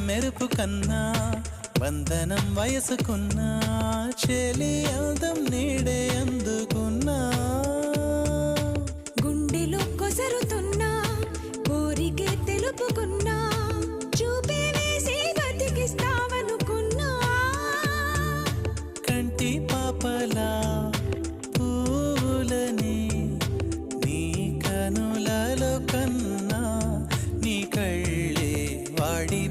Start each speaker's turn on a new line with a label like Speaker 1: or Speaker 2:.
Speaker 1: మెరుపు కన్నా వందనం వయసుకున్నా చెలి అందం నీడే అందుకున్నా
Speaker 2: గుండెలో కొసరుతున్నా కోరికే తెలుపుకున్నా చూపే వేసి బతికిస్తావనుకున్నా
Speaker 1: కంటి పాపలా పూలని నీ కనులలో కన్నా నీ కళ్ళే వాడి